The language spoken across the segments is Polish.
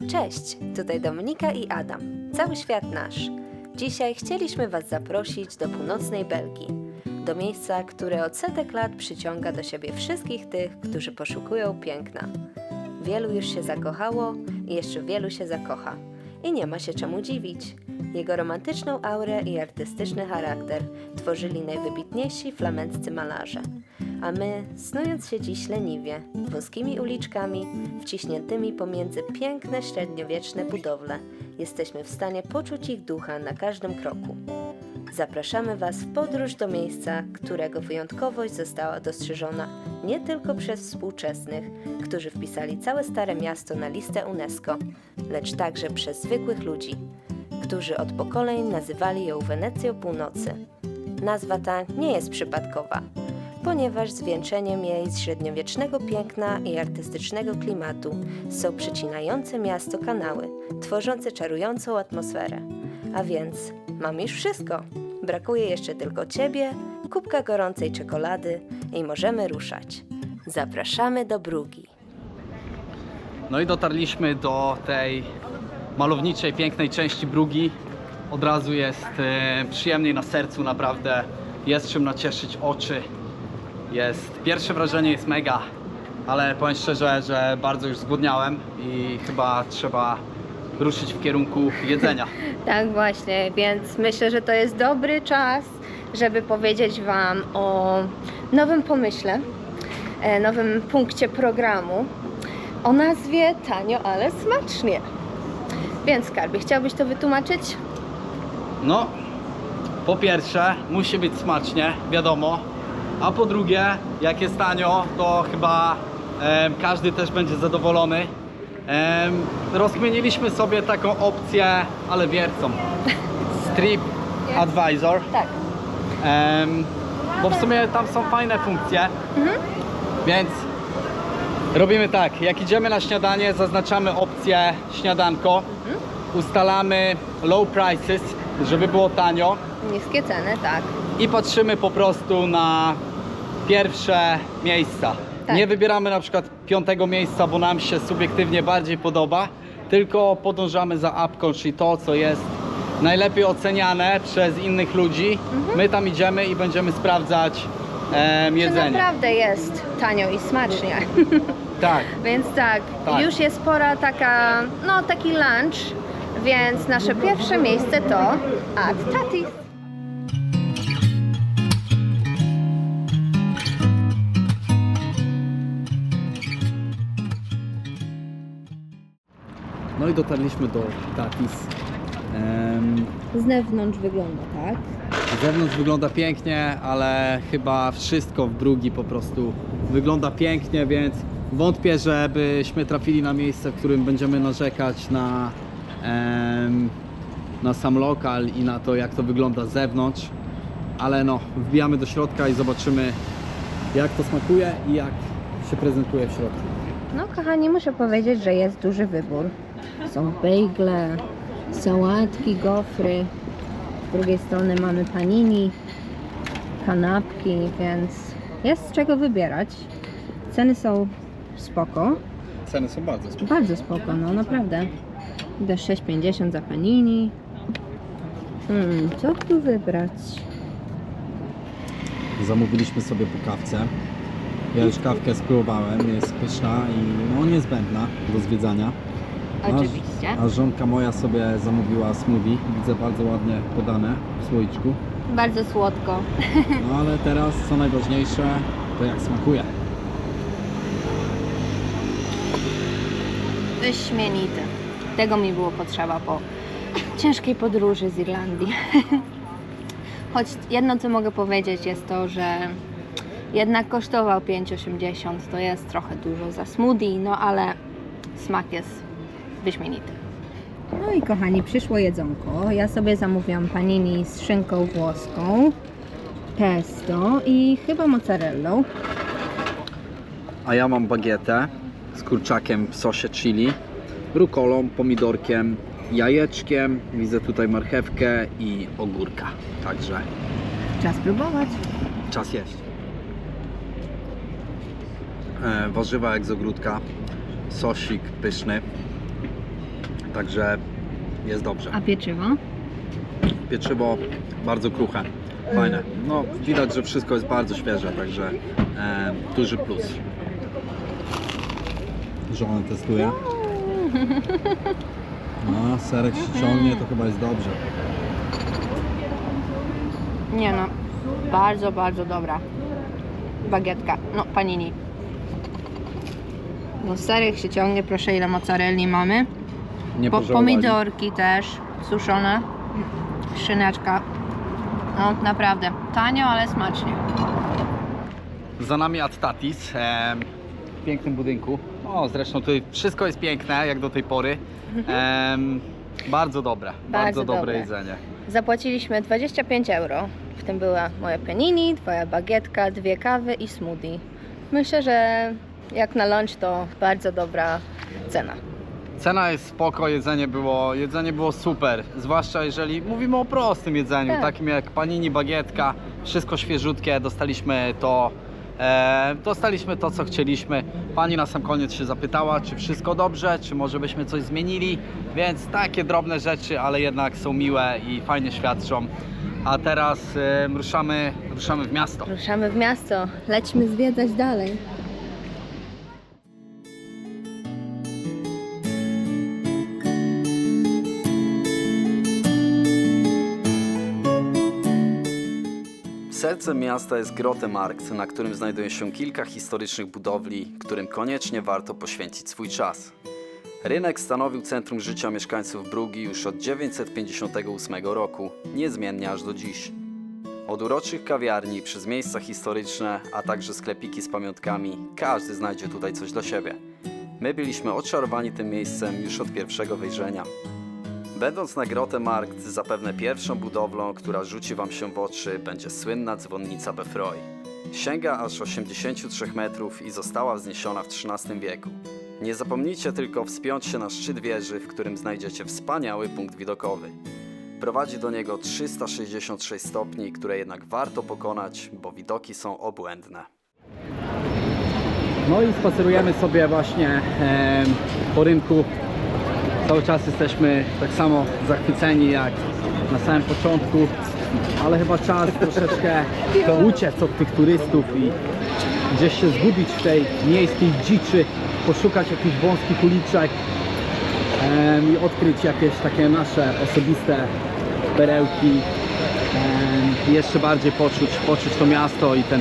Cześć, tutaj Dominika i Adam, cały świat nasz. Dzisiaj chcieliśmy Was zaprosić do północnej Belgii, do miejsca, które od setek lat przyciąga do siebie wszystkich tych, którzy poszukują piękna. Wielu już się zakochało i jeszcze wielu się zakocha. I nie ma się czemu dziwić. Jego romantyczną aurę i artystyczny charakter tworzyli najwybitniejsi flamęccy malarze. A my, snując się dziś leniwie, wąskimi uliczkami, wciśniętymi pomiędzy piękne średniowieczne budowle, jesteśmy w stanie poczuć ich ducha na każdym kroku. Zapraszamy Was w podróż do miejsca, którego wyjątkowość została dostrzeżona nie tylko przez współczesnych, którzy wpisali całe Stare Miasto na listę UNESCO, lecz także przez zwykłych ludzi, którzy od pokoleń nazywali ją Wenecją Północy. Nazwa ta nie jest przypadkowa, ponieważ zwieńczeniem jej średniowiecznego piękna i artystycznego klimatu są przecinające miasto kanały, tworzące czarującą atmosferę. A więc mam już wszystko. Brakuje jeszcze tylko Ciebie, kubka gorącej czekolady i możemy ruszać. Zapraszamy do Brugi. No i dotarliśmy do tej malowniczej, pięknej części Brugi. Od razu jest przyjemniej na sercu, naprawdę jest czym nacieszyć oczy. Pierwsze wrażenie jest mega, ale powiem szczerze, że bardzo już zgłodniałem i chyba trzeba ruszyć w kierunku jedzenia. Tak właśnie, więc myślę, że to jest dobry czas, żeby powiedzieć Wam o nowym pomyśle, nowym punkcie programu o nazwie Tanio, ale smacznie. Więc Skarbie, chciałbyś to wytłumaczyć? No, po pierwsze musi być smacznie, wiadomo, a po drugie, jak jest tanio, to chyba każdy też będzie zadowolony. Rozkminiliśmy sobie taką opcję, ale wiercą. Strip Advisor. Tak. Bo w sumie tam są fajne funkcje. Więc robimy tak, jak idziemy na śniadanie, zaznaczamy opcję śniadanko. Ustalamy low prices, żeby było tanio. Niskie ceny, tak. I patrzymy po prostu na pierwsze miejsca. Tak. Nie wybieramy na przykład 5. miejsca, bo nam się subiektywnie bardziej podoba, tylko podążamy za apką, czyli to, co jest najlepiej oceniane przez innych ludzi. My tam idziemy i będziemy sprawdzać Czy jedzenie. naprawdę jest tanio i smacznie. Tak. Więc tak, już jest pora taka, no taki lunch, więc nasze pierwsze miejsce to Ad Tatis. No i dotarliśmy do Tatis. Z zewnątrz wygląda tak. Z zewnątrz wygląda pięknie, ale chyba wszystko w Brugi po prostu wygląda pięknie, więc wątpię, żebyśmy trafili na miejsce, w którym będziemy narzekać na sam lokal i na to, jak to wygląda z zewnątrz. Ale no, wbijamy do środka i zobaczymy, jak to smakuje i jak się prezentuje w środku. No kochani, muszę powiedzieć, że jest duży wybór. Są bejgle, sałatki, gofry. Z drugiej strony mamy panini, kanapki, więc jest z czego wybierać. Ceny są spoko. Ceny są bardzo spoko. Bardzo spoko, no naprawdę. Idę 6,50 za panini. Co tu wybrać? Zamówiliśmy sobie po kawce. Ja już kawkę spróbowałem, jest pyszna i no, niezbędna do zwiedzania. Oczywiście. A żonka moja sobie zamówiła smoothie. Widzę bardzo ładnie podane w słoiczku. Bardzo słodko. No ale teraz co najważniejsze, to jak smakuje. Wyśmienity. Tego mi było potrzeba po ciężkiej podróży z Irlandii. Choć jedno co mogę powiedzieć jest to, że jednak kosztował 5,80. To jest trochę dużo za smoothie, no ale smak jest wyśmienity. No i kochani, przyszło jedzonko. Ja sobie zamówiłam panini z szynką włoską, pesto i chyba mozzarellą. A ja mam bagietę z kurczakiem w sosie chili, rukolą, pomidorkiem, jajeczkiem, widzę tutaj marchewkę i ogórka. Także Czas próbować. czas jeść. Warzywa jak z ogródka, sosik pyszny. także jest dobrze. A pieczywo? Pieczywo bardzo kruche, fajne. No widać, że wszystko jest bardzo świeże, także duży plus. Żona testuje. No, serek się ciągnie, to chyba jest dobrze. Nie no, bardzo, bardzo dobra bagietka, no panini. No serek się ciągnie, proszę ile mozzarelli mamy. Nie pożałowali. Pomidorki też suszone, szyneczka. No naprawdę, tanio, ale smacznie. Za nami Ad Tatis, w pięknym budynku. O, zresztą tutaj wszystko jest piękne, jak do tej pory. Bardzo dobre, bardzo dobre jedzenie. Zapłaciliśmy 25 euro. W tym była moja panini, twoja bagietka, 2 kawy i smoothie. Myślę, że jak na lunch to bardzo dobra cena. Cena jest spoko, jedzenie było super. Zwłaszcza jeżeli mówimy o prostym jedzeniu, takim jak panini, bagietka, wszystko świeżutkie, dostaliśmy to, co chcieliśmy. Pani na sam koniec się zapytała, czy wszystko dobrze, czy może byśmy coś zmienili, więc takie drobne rzeczy, ale jednak są miłe i fajnie świadczą. A teraz ruszamy w miasto. Ruszamy w miasto, lećmy zwiedzać dalej. Sercem miasta jest Grotemarkt, na którym znajduje się kilka historycznych budowli, którym koniecznie warto poświęcić swój czas. Rynek stanowił centrum życia mieszkańców Brugi już od 958 roku, niezmiennie aż do dziś. Od uroczych kawiarni przez miejsca historyczne, a także sklepiki z pamiątkami, każdy znajdzie tutaj coś dla siebie. My byliśmy oczarowani tym miejscem już od pierwszego wejrzenia. Będąc na Grotemarkt, zapewne pierwszą budowlą, która rzuci Wam się w oczy, będzie słynna dzwonnica Beffroi. Sięga aż 83 metrów i została wzniesiona w XIII wieku. Nie zapomnijcie tylko wspiąć się na szczyt wieży, w którym znajdziecie wspaniały punkt widokowy. Prowadzi do niego 366 stopni, które jednak warto pokonać, bo widoki są obłędne. No i spacerujemy sobie właśnie po rynku. Cały czas jesteśmy tak samo zachwyceni jak na samym początku, ale chyba czas troszeczkę uciec od tych turystów i gdzieś się zgubić w tej miejskiej dziczy, poszukać jakichś wąskich uliczek i odkryć jakieś takie nasze osobiste perełki i jeszcze bardziej poczuć to miasto i ten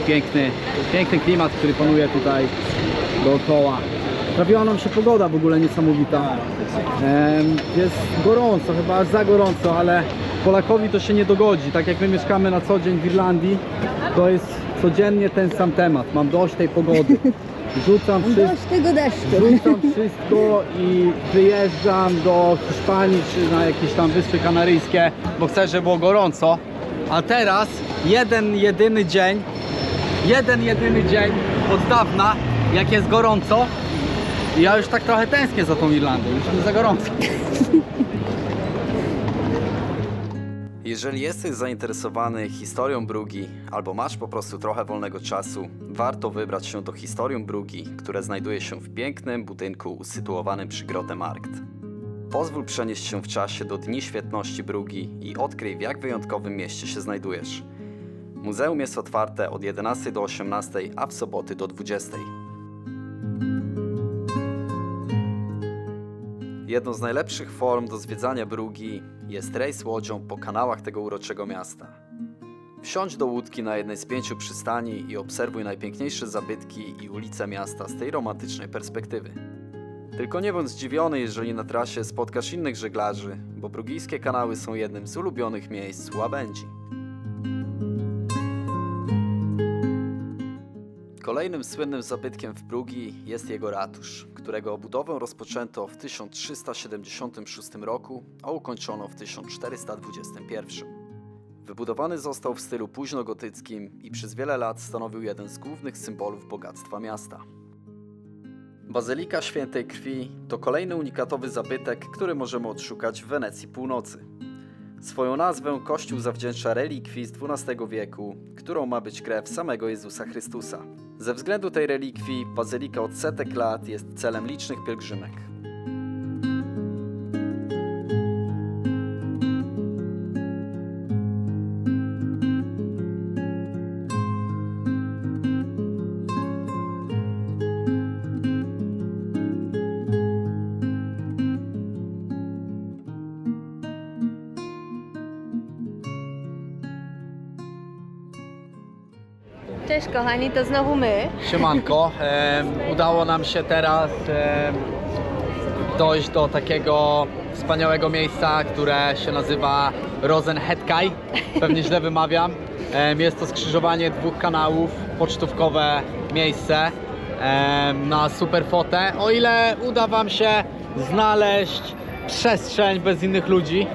piękny klimat, który panuje tutaj dookoła. Trafiła nam się pogoda w ogóle niesamowita. Jest gorąco, chyba aż za gorąco, ale Polakowi to się nie dogodzi. Tak jak my mieszkamy na co dzień w Irlandii, to jest codziennie ten sam temat. Mam dość tej pogody. Rzucam wszystko i wyjeżdżam do Hiszpanii czy na jakieś tam Wyspy Kanaryjskie, bo chcę, żeby było gorąco. A teraz jeden jedyny dzień od dawna, jak jest gorąco. I ja już tak trochę tęsknię za tą Irlandią, już nie za gorąco. Jeżeli jesteś zainteresowany historią Brugi albo masz po prostu trochę wolnego czasu, warto wybrać się do Historium Brugi, które znajduje się w pięknym budynku usytuowanym przy Grotemarkt. Pozwól przenieść się w czasie do Dni Świetności Brugi i odkryj, w jak wyjątkowym mieście się znajdujesz. Muzeum jest otwarte od 11 do 18, a w soboty do 20. Jedną z najlepszych form do zwiedzania Brugi jest rejs łodzią po kanałach tego uroczego miasta. Wsiądź do łódki na jednej z 5 przystani i obserwuj najpiękniejsze zabytki i ulice miasta z tej romantycznej perspektywy. Tylko nie bądź zdziwiony, jeżeli na trasie spotkasz innych żeglarzy, bo brugijskie kanały są jednym z ulubionych miejsc łabędzi. Kolejnym słynnym zabytkiem w Brugi jest jego ratusz, którego obudowę rozpoczęto w 1376 roku, a ukończono w 1421. Wybudowany został w stylu późnogotyckim i przez wiele lat stanowił jeden z głównych symbolów bogactwa miasta. Bazylika Świętej Krwi to kolejny unikatowy zabytek, który możemy odszukać w Wenecji Północy. Swoją nazwę kościół zawdzięcza relikwii z XII wieku, którą ma być krew samego Jezusa Chrystusa. Ze względu tej relikwii bazylika od setek lat jest celem licznych pielgrzymek. Cześć kochani, to znowu my. Siemanko, udało nam się teraz dojść do takiego wspaniałego miejsca, które się nazywa Rosenhetkaj. Pewnie źle wymawiam. Jest to skrzyżowanie dwóch kanałów, pocztówkowe miejsce na super fotę. O ile uda wam się znaleźć przestrzeń bez innych ludzi,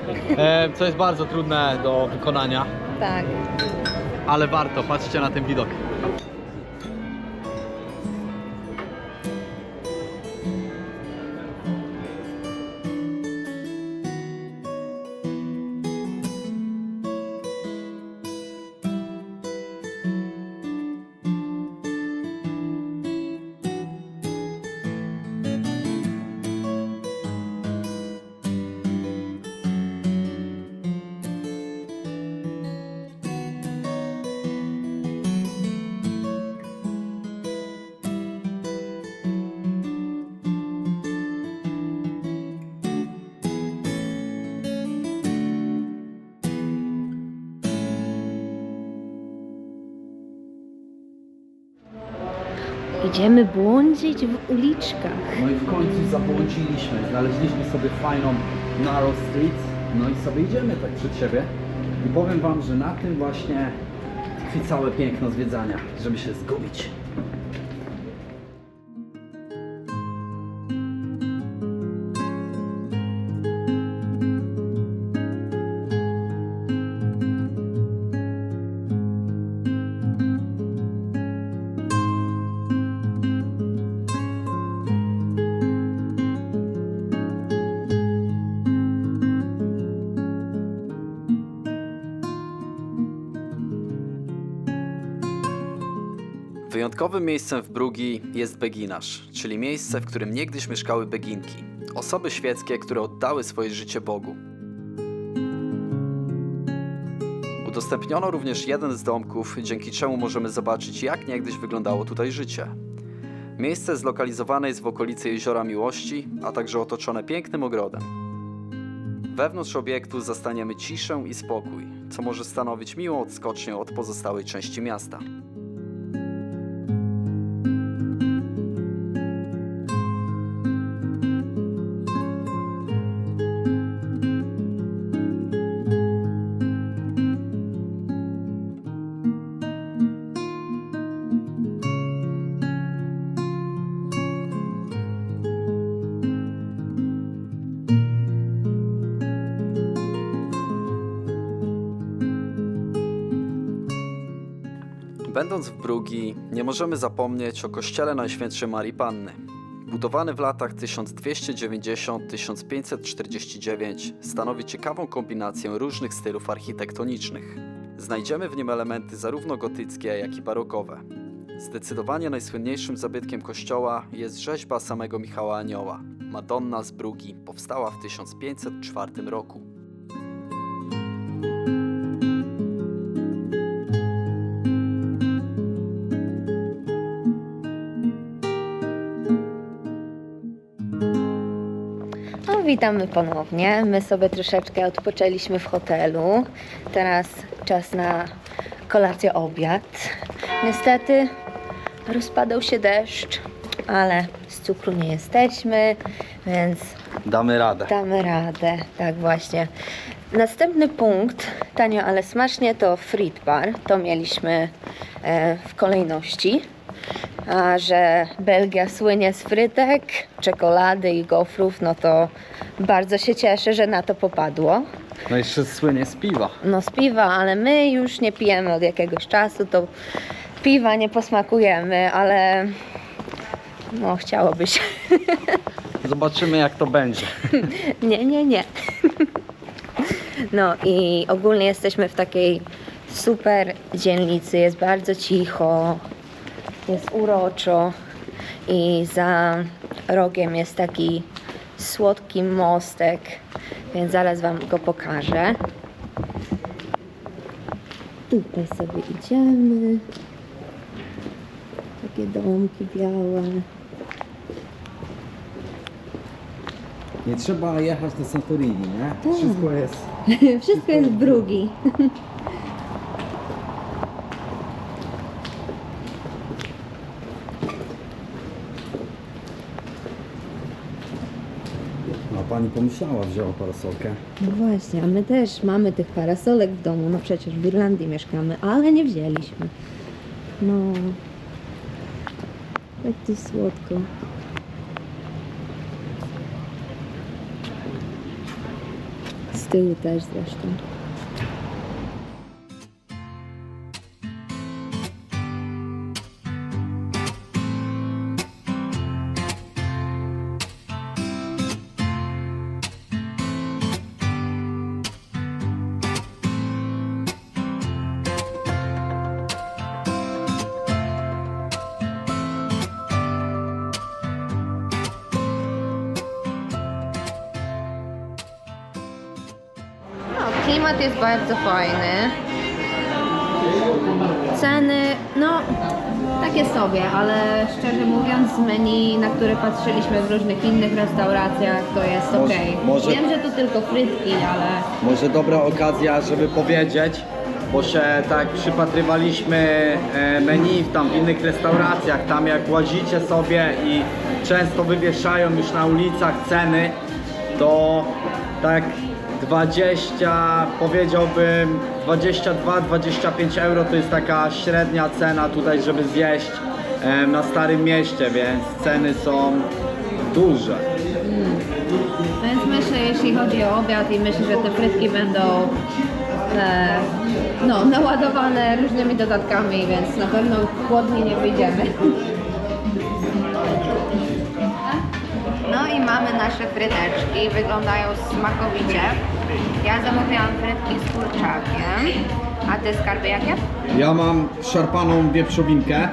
co jest bardzo trudne do wykonania, Tak. ale warto, patrzcie na ten widok. Idziemy błądzić w uliczkach. No i w końcu zabłądziliśmy, znaleźliśmy sobie fajną narrow street, no i sobie idziemy tak przed siebie i powiem wam, że na tym właśnie tkwi całe piękno zwiedzania, żeby się zgubić. Wyjątkowym miejscem w Brugi jest Beginarz, czyli miejsce, w którym niegdyś mieszkały Beginki, osoby świeckie, które oddały swoje życie Bogu. Udostępniono również jeden z domków, dzięki czemu możemy zobaczyć, jak niegdyś wyglądało tutaj życie. Miejsce zlokalizowane jest w okolicy Jeziora Miłości, a także otoczone pięknym ogrodem. Wewnątrz obiektu zastaniemy ciszę i spokój, co może stanowić miłą odskocznię od pozostałej części miasta. Będąc w Brugi, nie możemy zapomnieć o kościele Najświętszej Marii Panny. Budowany w latach 1290-1549, stanowi ciekawą kombinację różnych stylów architektonicznych. Znajdziemy w nim elementy zarówno gotyckie, jak i barokowe. Zdecydowanie najsłynniejszym zabytkiem kościoła jest rzeźba samego Michała Anioła. Madonna z Brugi powstała w 1504 roku. No, witamy ponownie. My sobie troszeczkę odpoczęliśmy w hotelu. Teraz czas na kolację, obiad. Niestety rozpadał się deszcz, ale z cukru nie jesteśmy, więc Damy radę. damy radę. Tak właśnie. Następny punkt, tanio ale smacznie, to Fried Bar. To mieliśmy w kolejności. A że Belgia słynie z frytek, czekolady i gofrów, no to bardzo się cieszę, że na to popadło. No jeszcze słynie z piwa. No z piwa, ale my już nie pijemy od jakiegoś czasu, to piwa nie posmakujemy, ale no chciałoby się. Zobaczymy, jak to będzie. Nie. No i ogólnie jesteśmy w takiej super dzielnicy, jest bardzo cicho, jest uroczo i za rogiem jest taki słodki mostek, więc zaraz wam go pokażę. Tutaj sobie idziemy. Takie domki białe. Nie trzeba jechać do Santorini, nie? Wszystko jest... Wszystko jest w Brugi. pani pomyślała, wzięła parasolkę. No właśnie, a my też mamy tych parasolek w domu, no przecież w Irlandii mieszkamy, ale nie wzięliśmy. No, jak to słodko. Z tyłu też zresztą. No, klimat jest bardzo fajny. Ceny, no, takie sobie, ale szczerze mówiąc z menu, na które patrzyliśmy w różnych innych restauracjach, to jest Może- okej. może- Wiem, że to tylko frytki, ale Może dobra okazja, żeby powiedzieć, bo się tak przypatrywaliśmy menu tam w innych restauracjach, tam jak łazicie sobie i często wywieszają już na ulicach ceny, to tak 20, powiedziałbym 22-25 euro to jest taka średnia cena tutaj, żeby zjeść na Starym Mieście, więc ceny są duże. więc myślę, jeśli chodzi o obiad i myślę, że te frytki będą no, naładowane różnymi dodatkami, więc na pewno głodni nie wyjdziemy. No i mamy nasze fryteczki, wyglądają smakowicie. Ja zamówiłam frytki z kurczakiem, a ty skarby jakie? Ja mam szarpaną wieprzowinkę.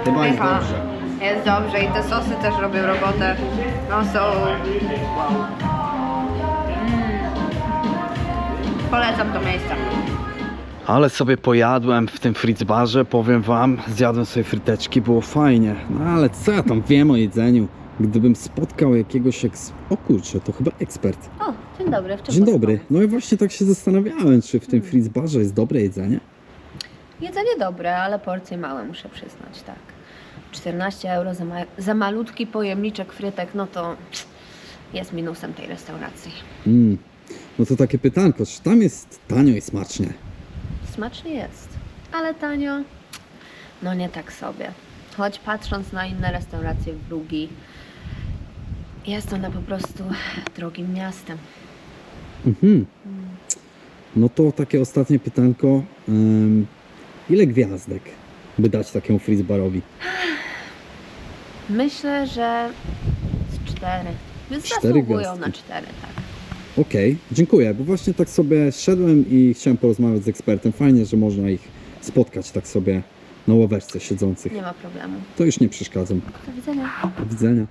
Chyba jest Pycha. dobrze. Jest dobrze i te sosy też robią robotę. No są... Wow. Polecam to miejsce. Ale sobie pojadłem w tym Fritzbarze, powiem wam, zjadłem sobie fryteczki, było fajnie. No ale co ja tam wiem o jedzeniu? Gdybym spotkał jakiegoś O kurczę, to chyba ekspert. O, dzień dobry. W czym Dzień mogę dobry. pomóc? No i właśnie tak się zastanawiałem, czy w tym Fritzbarze jest dobre jedzenie? Jedzenie dobre, ale porcje małe, muszę przyznać, tak. 14 euro za malutki pojemniczek frytek, no to jest minusem tej restauracji. No to takie pytanko, czy tam jest tanio i smacznie? Smacznie jest, ale tanio, no nie tak sobie. Choć patrząc na inne restauracje w Brugii, jest ona po prostu drogim miastem. No to takie ostatnie pytanko. Ile gwiazdek by dać takiemu Fritzbarowi? Myślę, że z 4. Więc 4 zasługują gwiazdki. na 4, tak. Okej, dziękuję, bo właśnie tak sobie szedłem i chciałem porozmawiać z ekspertem. Fajnie, że można ich spotkać tak sobie na ławeczce siedzących. Nie ma problemu. To już nie przeszkadzam. Do widzenia. Do widzenia.